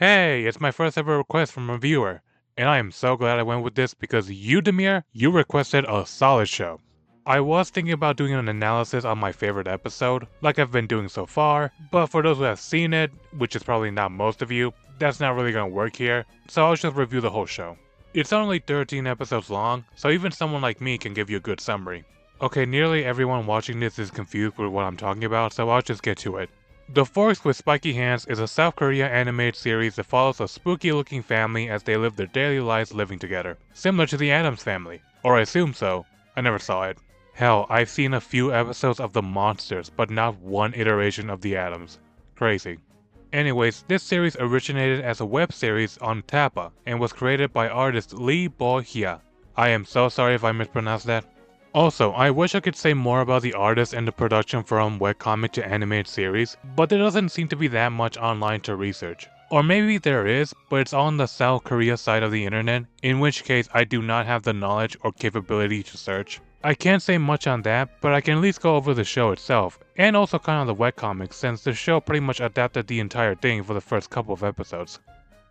Hey, it's my first ever request from a viewer, and I am so glad I went with this because you, Demir, you requested a solid show. I was thinking about doing an analysis on my favorite episode, like I've been doing so far, but for those who have seen it, which is probably not most of you, that's not really gonna work here, so I'll just review the whole show. It's only 13 episodes long, so even someone like me can give you a good summary. Okay, nearly everyone watching this is confused with what I'm talking about, so I'll just get to it. The Forks with Spiky Hands is a South Korea animated series that follows a spooky looking family as they live their daily lives living together, similar to the Addams Family. Or I assume so. I never saw it. Hell, I've seen a few episodes of the Monsters, but not one iteration of the Addams. Crazy. Anyways, this series originated as a web series on Tappa and was created by artist Lee Bo-hya. I am so sorry if I mispronounced that. Also, I wish I could say more about the artist and the production from webcomic to animated series, but there doesn't seem to be that much online to research. Or maybe there is, but it's on the South Korea side of the internet, in which case I do not have the knowledge or capability to search. I can't say much on that, but I can at least go over the show itself, and also kind of the webcomics since the show pretty much adapted the entire thing for the first couple of episodes.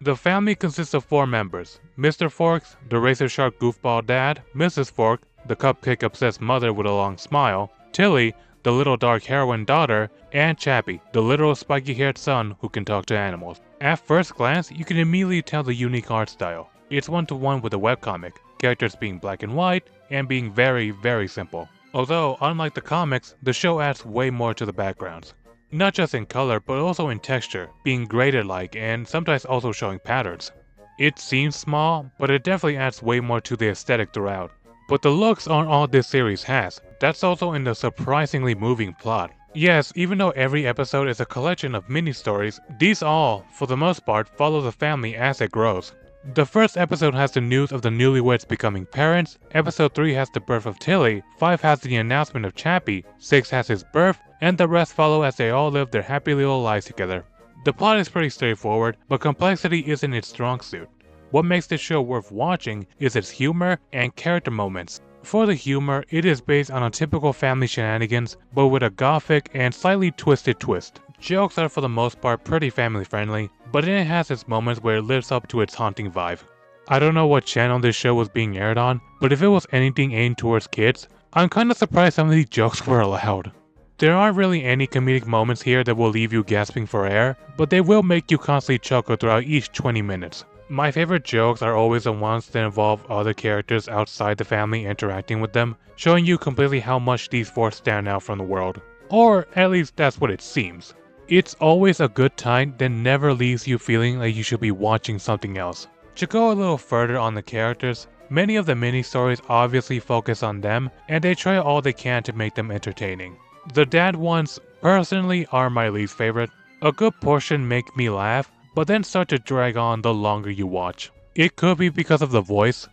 The family consists of 4 members: Mr. Forks, the razor sharp goofball dad; Mrs. Fork, the cupcake obsessed mother with a long smile; Tilly, the little dark heroine daughter; and Chappie, the literal spiky haired son who can talk to animals. At first glance, you can immediately tell the unique art style. It's one-to-one with the webcomic, characters being black and white, and being very simple. Although, unlike the comics, the show adds way more to the backgrounds. Not just in color, but also in texture, being graded-like and sometimes also showing patterns. It seems small, but it definitely adds way more to the aesthetic throughout. But the looks aren't all this series has. That's also in the surprisingly moving plot. Yes, even though every episode is a collection of mini-stories, these all, for the most part, follow the family as it grows. The first episode has the news of the newlyweds becoming parents, episode 3 has the birth of Tilly, 5 has the announcement of Chappie, 6 has his birth, and the rest follow as they all live their happy little lives together. The plot is pretty straightforward, but complexity isn't its strong suit. What makes this show worth watching is its humor and character moments. For the humor, it is based on a typical family shenanigans, but with a gothic and slightly twisted twist. Jokes are for the most part pretty family friendly, but then it has its moments where it lives up to its haunting vibe. I don't know what channel this show was being aired on, but if it was anything aimed towards kids, I'm kinda surprised some of these jokes were allowed. There aren't really any comedic moments here that will leave you gasping for air, but they will make you constantly chuckle throughout each 20 minutes. My favorite jokes are always the ones that involve other characters outside the family interacting with them, showing you completely how much these 4 stand out from the world. Or at least that's what it seems. It's always a good time that never leaves you feeling like you should be watching something else. To go a little further on the characters, many of the mini-stories obviously focus on them, and they try all they can to make them entertaining. The dad ones, personally, are my least favorite. A good portion make me laugh, but then start to drag on the longer you watch. It could be because of the voice.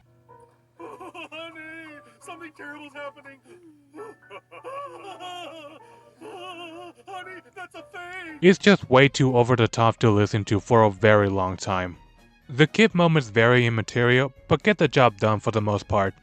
Honey, something terrible's happening. Honey, that's a thing. It's just way too over the top to listen to for a very long time. The kid moments vary in material, but get the job done for the most part.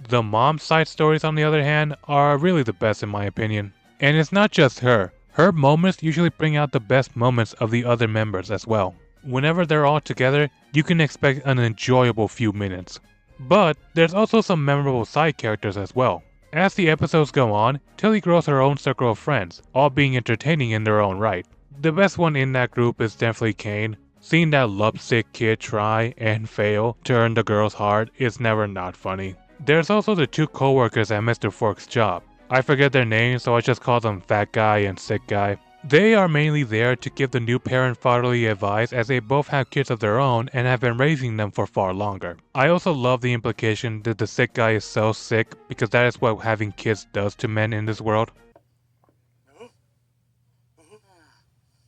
The mom side stories, on the other hand, are really the best in my opinion. And it's not just her. Her moments usually bring out the best moments of the other members as well. Whenever they're all together, you can expect an enjoyable few minutes. But there's also some memorable side characters as well. As the episodes go on, Tilly grows her own circle of friends, all being entertaining in their own right. The best one in that group is definitely Kane. Seeing that lovesick kid try and fail to earn the girl's heart is never not funny. There's also the 2 co-workers at Mr. Fork's job. I forget their names, so I just call them Fat Guy and Sick Guy. They are mainly there to give the new parent fatherly advice as they both have kids of their own and have been raising them for far longer. I also love the implication that the sick guy is so sick because that is what having kids does to men in this world.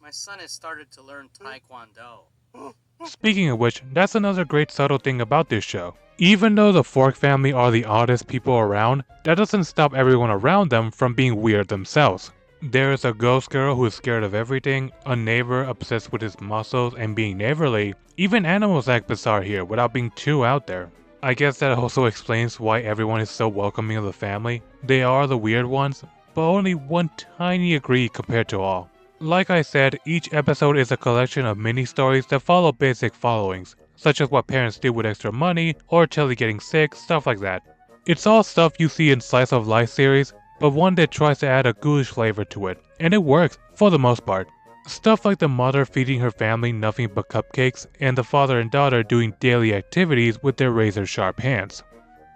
My son has started to learn Taekwondo. Speaking of which, that's another great subtle thing about this show. Even though the Fork family are the oddest people around, that doesn't stop everyone around them from being weird themselves. There is a ghost girl who is scared of everything, a neighbor obsessed with his muscles and being neighborly. Even animals act bizarre here without being too out there. I guess that also explains why everyone is so welcoming of the family. They are the weird ones, but only one tiny agree compared to all. Like I said, each episode is a collection of mini-stories that follow basic followings, such as what parents do with extra money, or Tilly getting sick, stuff like that. It's all stuff you see in slice of life series, but one that tries to add a ghoulish flavor to it, and it works, for the most part. Stuff like the mother feeding her family nothing but cupcakes, and the father and daughter doing daily activities with their razor-sharp hands.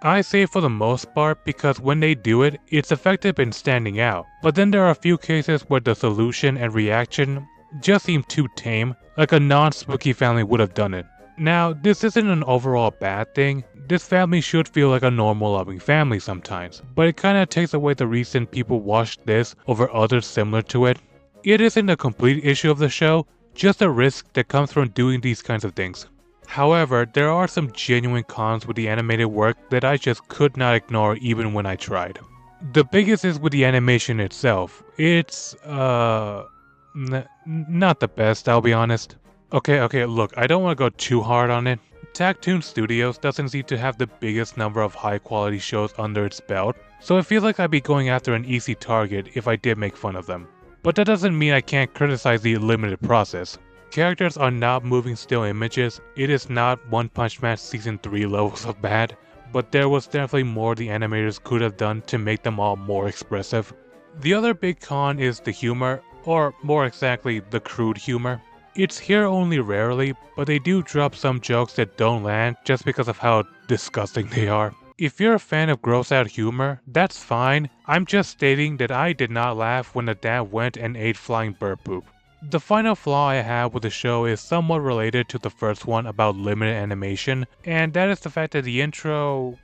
I say for the most part because when they do it, it's effective in standing out, but then there are a few cases where the solution and reaction just seem too tame, like a non-spooky family would have done it. Now, this isn't an overall bad thing. This family should feel like a normal loving family sometimes, but it kinda takes away the reason people watch this over others similar to it. It isn't a complete issue of the show, just a risk that comes from doing these kinds of things. However, there are some genuine cons with the animated work that I just could not ignore even when I tried. The biggest is with the animation itself. It's, not the best, I'll be honest. Okay, look, I don't want to go too hard on it. Tactoon Studios doesn't seem to have the biggest number of high quality shows under its belt, so I feel like I'd be going after an easy target if I did make fun of them. But that doesn't mean I can't criticize the limited process. Characters are not moving still images, it is not One Punch Man Season 3 levels of bad, but there was definitely more the animators could have done to make them all more expressive. The other big con is the humor, or more exactly, the crude humor. It's here only rarely, but they do drop some jokes that don't land just because of how disgusting they are. If you're a fan of gross out humor, that's fine. I'm just stating that I did not laugh when the dad went and ate flying bird poop. The final flaw I have with the show is somewhat related to the first one about limited animation, and that is the fact that the intro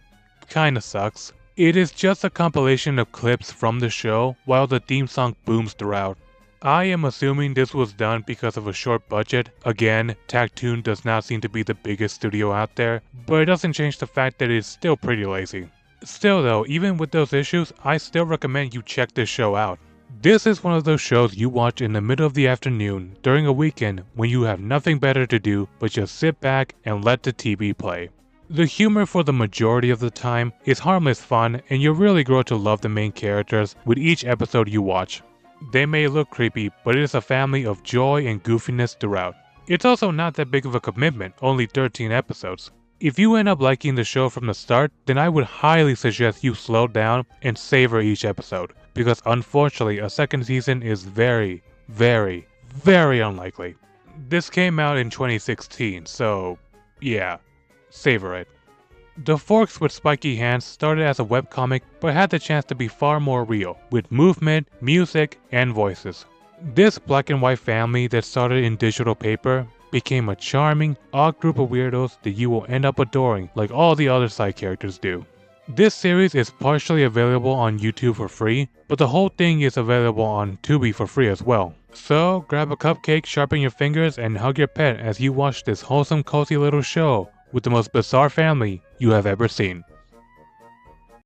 kinda sucks. It is just a compilation of clips from the show while the theme song booms throughout. I am assuming this was done because of a short budget. Again, Tactoon does not seem to be the biggest studio out there, but it doesn't change the fact that it's still pretty lazy. Still though, even with those issues, I still recommend you check this show out. This is one of those shows you watch in the middle of the afternoon during a weekend when you have nothing better to do but just sit back and let the TV play. The humor for the majority of the time is harmless fun, and you really grow to love the main characters with each episode you watch. They may look creepy, but it is a family of joy and goofiness throughout. It's also not that big of a commitment, only 13 episodes. If you end up liking the show from the start, then I would highly suggest you slow down and savor each episode, because unfortunately a second season is very, very, very unlikely. This came out in 2016, so yeah, savor it. The Forks with Spiky Hands started as a webcomic but had the chance to be far more real, with movement, music, and voices. This black and white family that started in digital paper became a charming, odd group of weirdos that you will end up adoring like all the other side characters do. This series is partially available on YouTube for free, but the whole thing is available on Tubi for free as well. So grab a cupcake, sharpen your fingers, and hug your pet as you watch this wholesome cozy little show with the most bizarre family you have ever seen.